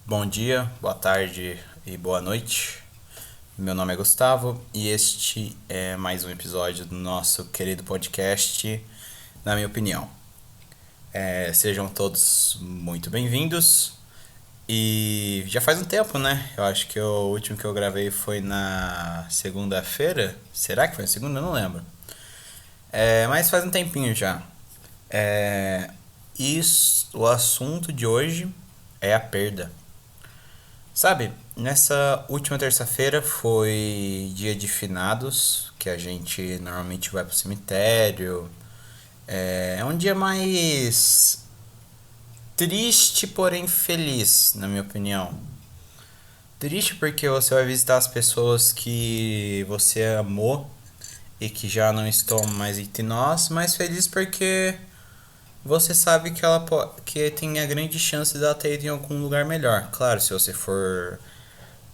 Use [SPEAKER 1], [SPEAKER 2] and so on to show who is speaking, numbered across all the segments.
[SPEAKER 1] Bom dia, boa tarde e boa noite. Meu nome é Gustavo e este é mais um episódio do nosso querido podcast, na minha opinião. Sejam todos muito bem-vindos. E já faz um tempo, né? Eu acho que o último que eu gravei foi na segunda-feira. Será que foi na segunda? Eu não lembro. Mas faz um tempinho já. O assunto de hoje é a perda. Sabe, nessa última terça-feira foi dia de finados, que a gente normalmente vai pro cemitério. É um dia mais triste, porém feliz, na minha opinião. Triste porque você vai visitar as pessoas que você amou e que já não estão mais entre nós, mas feliz porque você sabe que que tem a grande chance de ela ter ido em algum lugar melhor. Claro, se você for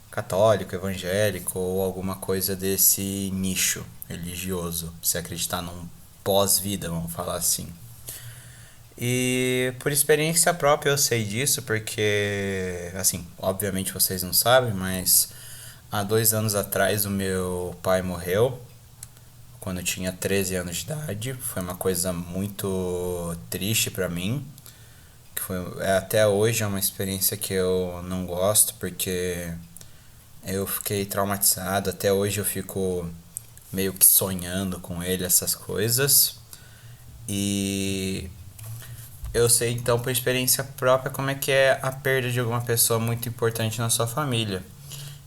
[SPEAKER 1] católico, evangélico ou alguma coisa desse nicho religioso, se acreditar num pós-vida, vamos falar assim. E por experiência própria eu sei disso, porque, assim, obviamente vocês não sabem, mas há 2 anos atrás o meu pai morreu, quando eu tinha 13 anos de idade. Foi uma coisa muito triste pra mim, que até hoje é uma experiência que eu não gosto, porque eu fiquei traumatizado, até hoje eu fico meio que sonhando com ele, essas coisas. E eu sei então por experiência própria como é que é a perda de alguma pessoa muito importante na sua família.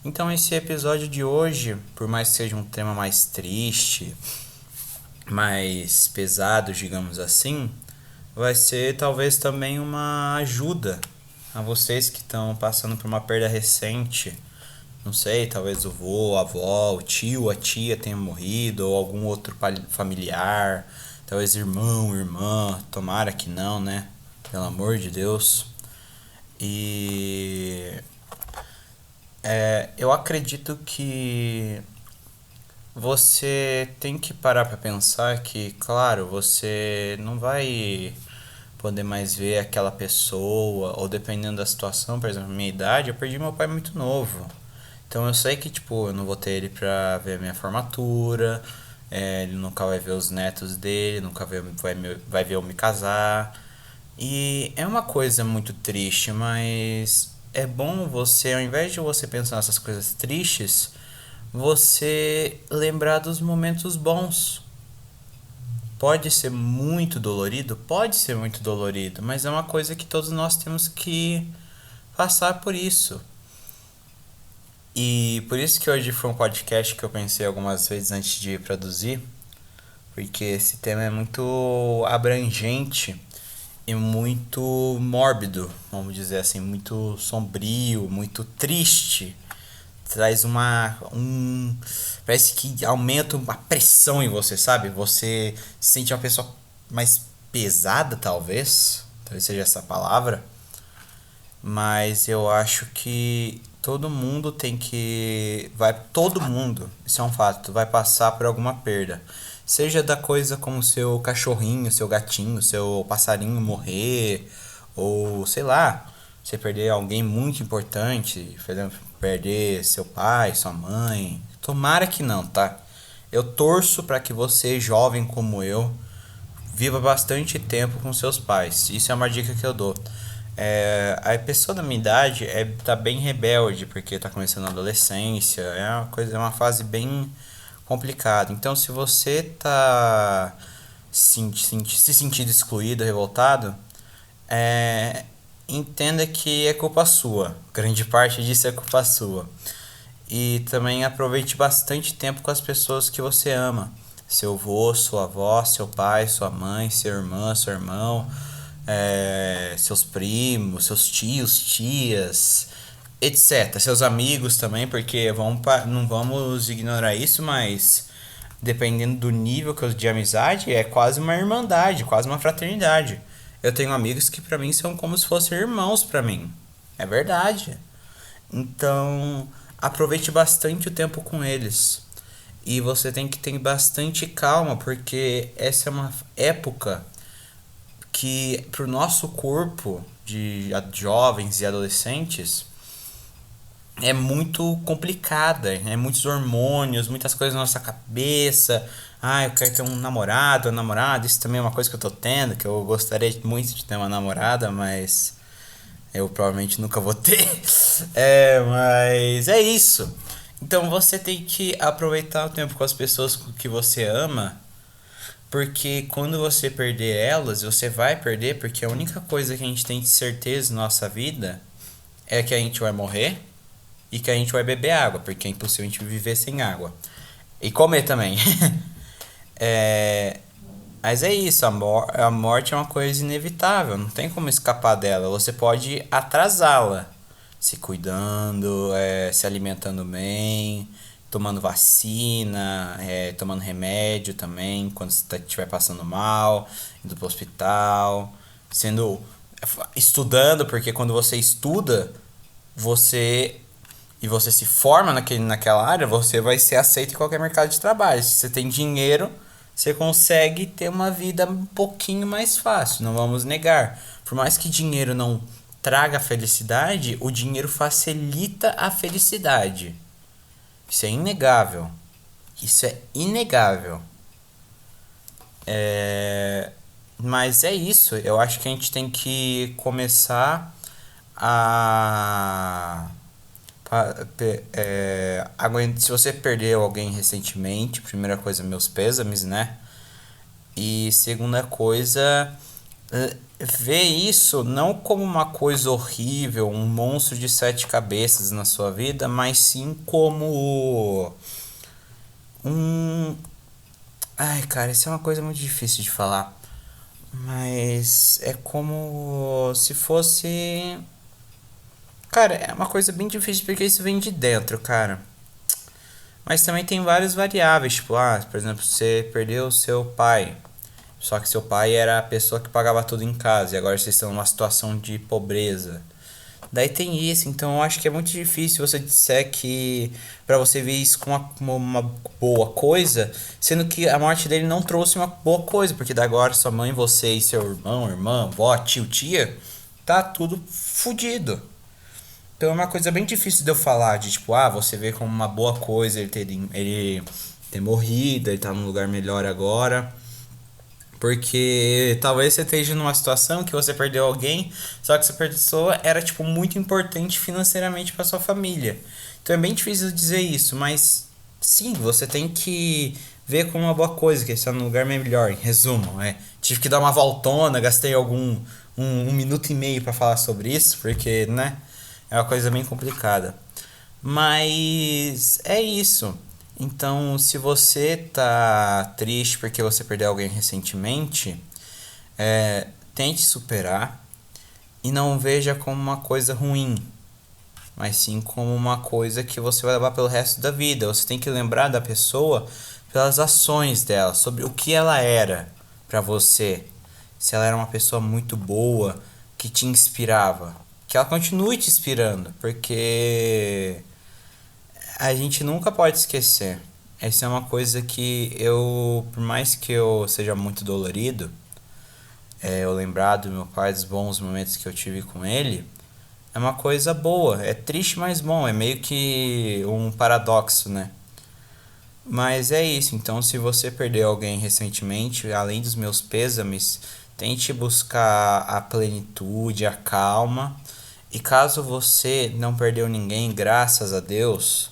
[SPEAKER 1] Então esse episódio de hoje, por mais que seja um tema mais triste, mais pesado, digamos assim, vai ser talvez também uma ajuda a vocês que estão passando por uma perda recente. Não sei, talvez o vô, a avó, o tio, a tia tenha morrido, ou algum outro familiar, talvez irmão, irmã, tomara que não, né? Pelo amor de Deus. E eu acredito que você tem que parar pra pensar que, claro, você não vai poder mais ver aquela pessoa, ou dependendo da situação, por exemplo, minha idade, eu perdi meu pai muito novo. Então eu sei que, tipo, eu não vou ter ele pra ver a minha formatura, ele nunca vai ver os netos dele, nunca vai ver eu me casar. E é uma coisa muito triste, mas é bom você, ao invés de você pensar nessas coisas tristes, você lembrar dos momentos bons. Pode ser muito dolorido? Pode ser muito dolorido, mas é uma coisa que todos nós temos que passar por isso. E por isso que hoje foi um podcast que eu pensei algumas vezes antes de produzir, porque esse tema é muito abrangente e muito mórbido, vamos dizer assim, muito sombrio, muito triste. Traz parece que aumenta uma pressão em você, sabe? Você se sente uma pessoa mais pesada, talvez seja essa palavra. Mas eu acho que todo mundo todo mundo, isso é um fato, vai passar por alguma perda. Seja da coisa como seu cachorrinho, seu gatinho, seu passarinho morrer, ou sei lá, você perder alguém muito importante, por exemplo, perder seu pai, sua mãe. Tomara que não, tá? Eu torço para que você, jovem como eu, viva bastante tempo com seus pais. Isso é uma dica que eu dou. A pessoa da minha idade tá bem rebelde, porque tá começando a adolescência, é uma fase bem complicada. Então, se você tá se sentindo excluído, revoltado, entenda que é culpa sua. Grande parte disso é culpa sua. E também aproveite bastante tempo com as pessoas que você ama. Seu avô, sua avó, seu pai, sua mãe, seu irmã, seu irmão, seus primos, seus tios, tias, etc. Seus amigos também, porque não vamos ignorar isso, mas dependendo do nível de amizade, é quase uma irmandade, quase uma fraternidade. Eu tenho amigos que pra mim são como se fossem irmãos pra mim. É verdade. Então, aproveite bastante o tempo com eles. E você tem que ter bastante calma, porque essa é uma época que pro nosso corpo jovens e adolescentes é muito complicada, é muitos hormônios, muitas coisas na nossa cabeça. Ah, eu quero ter um namorado, uma namorada. Isso também é uma coisa que eu tô tendo, que eu gostaria muito de ter uma namorada, mas eu provavelmente nunca vou ter. Mas é isso. Então você tem que aproveitar o tempo com as pessoas que você ama, porque quando você perder elas, você vai perder, porque a única coisa que a gente tem de certeza na nossa vida é que a gente vai morrer e que a gente vai beber água, porque é impossível a gente viver sem água. E comer também. é, mas é isso, a morte é uma coisa inevitável, não tem como escapar dela. Você pode atrasá-la, se cuidando, se alimentando bem, tomando vacina, tomando remédio também, quando você estiver passando mal, indo pro hospital, sendo estudando, porque quando você estuda, você e você se forma naquela área, você vai ser aceito em qualquer mercado de trabalho. Se você tem dinheiro, você consegue ter uma vida um pouquinho mais fácil, não vamos negar. Por mais que dinheiro não traga felicidade, o dinheiro facilita a felicidade. Isso é inegável. Isso é inegável. Mas é isso. Eu acho que a gente tem que começar a se você perdeu alguém recentemente, primeira coisa, meus pêsames, né? E segunda coisa, ver isso não como uma coisa horrível, um monstro de sete cabeças na sua vida, mas sim como um. Ai, cara, isso é uma coisa muito difícil de falar. Mas é como se fosse. Cara, é uma coisa bem difícil porque isso vem de dentro, cara. Mas também tem várias variáveis, tipo, por exemplo, você perdeu o seu pai. Só que seu pai era a pessoa que pagava tudo em casa e agora vocês estão numa situação de pobreza. Daí tem isso, então eu acho que é muito difícil você disser que pra você ver isso como uma boa coisa, sendo que a morte dele não trouxe uma boa coisa, porque da agora sua mãe, você e seu irmão, irmã, avó, tio, tia, tá tudo fudido. Então é uma coisa bem difícil de eu falar, de tipo, você vê como uma boa coisa ele ter morrido, ele tá num lugar melhor agora. Porque talvez você esteja numa situação que você perdeu alguém, só que essa pessoa era tipo muito importante financeiramente para sua família. Então é bem difícil dizer isso, mas sim, você tem que ver como uma boa coisa, que está num lugar melhor. Em resumo, tive que dar uma voltona, gastei um minuto e meio para falar sobre isso, porque, né, é uma coisa bem complicada. Mas é isso. Então, se você tá triste porque você perdeu alguém recentemente, tente superar e não veja como uma coisa ruim, mas sim como uma coisa que você vai levar pelo resto da vida. Você tem que lembrar da pessoa pelas ações dela, sobre o que ela era pra você. Se ela era uma pessoa muito boa, que te inspirava, que ela continue te inspirando, porque a gente nunca pode esquecer. Essa é uma coisa que eu, por mais que eu seja muito dolorido, eu lembrar do meu pai, dos bons momentos que eu tive com ele, é uma coisa boa. É triste, mas bom. É meio que um paradoxo, né? Mas é isso. Então, se você perdeu alguém recentemente, além dos meus pêsames, tente buscar a plenitude, a calma. E caso você não perdeu ninguém, graças a Deus,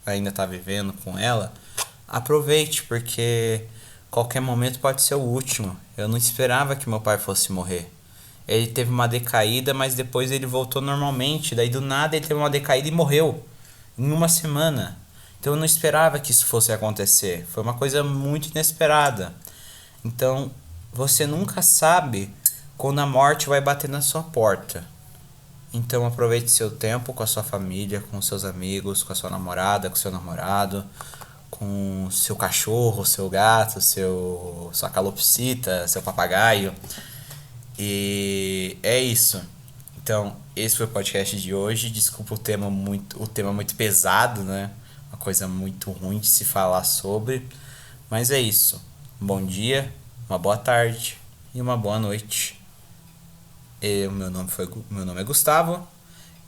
[SPEAKER 1] ainda tá vivendo com ela, aproveite, porque qualquer momento pode ser o último. Eu não esperava que meu pai fosse morrer. Ele teve uma decaída, mas depois ele voltou normalmente. Daí do nada ele teve uma decaída e morreu em uma semana. Então eu não esperava que isso fosse acontecer. Foi uma coisa muito inesperada. Então você nunca sabe quando a morte vai bater na sua porta. Então aproveite seu tempo com a sua família, com seus amigos, com a sua namorada, com seu namorado, com seu cachorro, seu gato, sua calopsita, seu papagaio. E é isso. Então, esse foi o podcast de hoje. Desculpa o tema muito pesado, né? Uma coisa muito ruim de se falar sobre. Mas é isso. Um bom dia, uma boa tarde e uma boa noite. Meu nome é Gustavo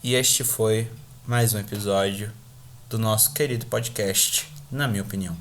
[SPEAKER 1] e este foi mais um episódio do nosso querido podcast, na minha opinião.